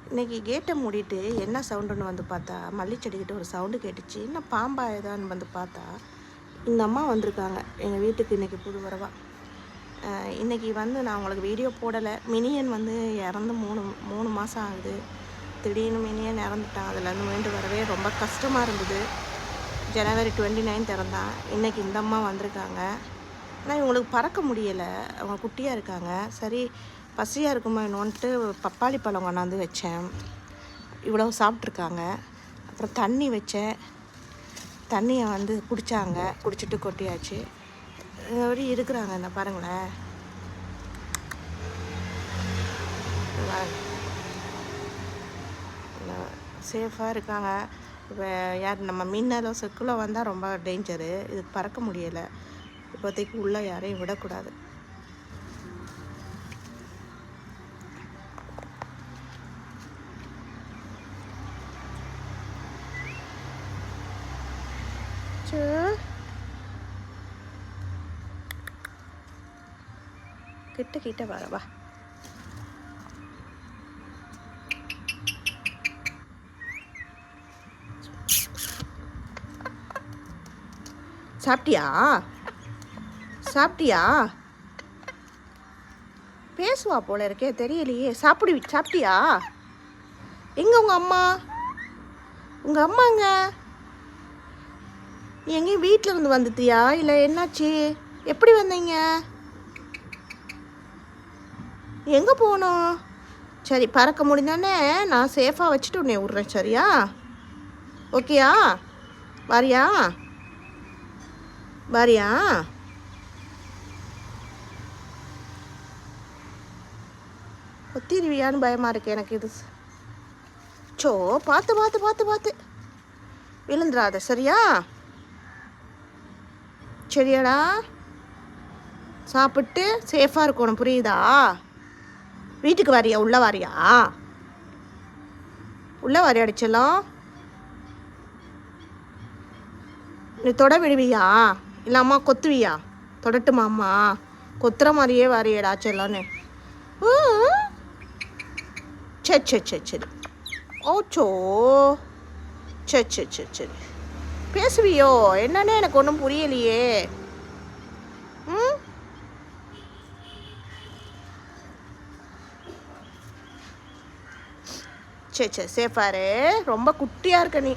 இன்றைக்கி கேட்டை மூடிட்டு என்ன சவுண்டுன்னு வந்து பார்த்தா மல்லிச்செடிக்கிட்ட ஒரு சவுண்டு கேட்டுச்சு. என்ன பாம்பா ஏதான்னு வந்து பார்த்தா இந்த அம்மா வந்திருக்காங்க எங்கள் வீட்டுக்கு இன்றைக்கி புது வரவா. இன்றைக்கி வந்து நான் உங்களுக்கு வீடியோ போடலை. மினியன் வந்து இறந்து மூணு மாதம் ஆகுது. திடீர்னு மினியன் இறந்துட்டான். அதுலேருந்து மீண்டு வரவே ரொம்ப கஷ்டமாக இருந்தது. ஜனவரி 29 இறந்தான். இன்றைக்கி இந்த அம்மா வந்திருக்காங்க. ஆனால் இவங்களுக்கு பறக்க முடியலை, அவங்க குட்டியாக இருக்காங்க. சரி பசியாக இருக்குமா என்னன்ட்டு பப்பாளி பழம் கொண்டாந்து வச்சேன். இவ்வளோ சாப்பிட்ருக்காங்க. அப்புறம் தண்ணி வச்சேன். தண்ணியை வந்து குடித்தாங்க. குடிச்சிட்டு கொட்டியாச்சு. எப்படி இருக்கிறாங்க இந்த பாருங்களேன். சேஃபாக இருக்காங்க. இப்போ யார் நம்ம மின்னலோ செக்குலோ வந்தால் ரொம்ப டேஞ்சரு. இதுக்கு பறக்க முடியலை. இப்போதைக்கு உள்ளே யாரையும் விடக்கூடாது. கிட்ட வரவா. சாப்பிட்டியா? பேசுவா போல இருக்கே, தெரியலையே. சாப்பிட்டியா? எங்க உங்க அம்மாங்க? நீ எங்கேயும் வீட்டில் இருந்து வந்துட்டியா இல்லை என்னாச்சு? எப்படி வந்தீங்க? எங்கே போகணும்? சரி, பறக்க முடிந்தானே நான் சேஃபாக வச்சுட்டு உன்னை விட்றேன். சரியா? ஓகேயா? வாரியா? ஒத்திருவியான்னு பயமாக இருக்கு எனக்கு. இது பார்த்து விழுந்துடாத. சரியாடா? சாப்பிட்டு சேஃபாக இருக்கணும், புரியுதா? வீட்டுக்கு வாரியா? உள்ள வாரியா அடிச்சலாம்? நீ தொட விடுவியா இல்லை அம்மா கொத்துவியா? தொடட்டுமா அம்மா? கொத்துற மாதிரியே வாரியடா செல்லான்னு. சரி. ஓச்சோ, சரி. பேசுவியோ என்னன்னு எனக்கு ஒன்றும் புரியலையே. சரி சேஃபாரு. ரொம்ப குட்டியாக இருக்க நீ.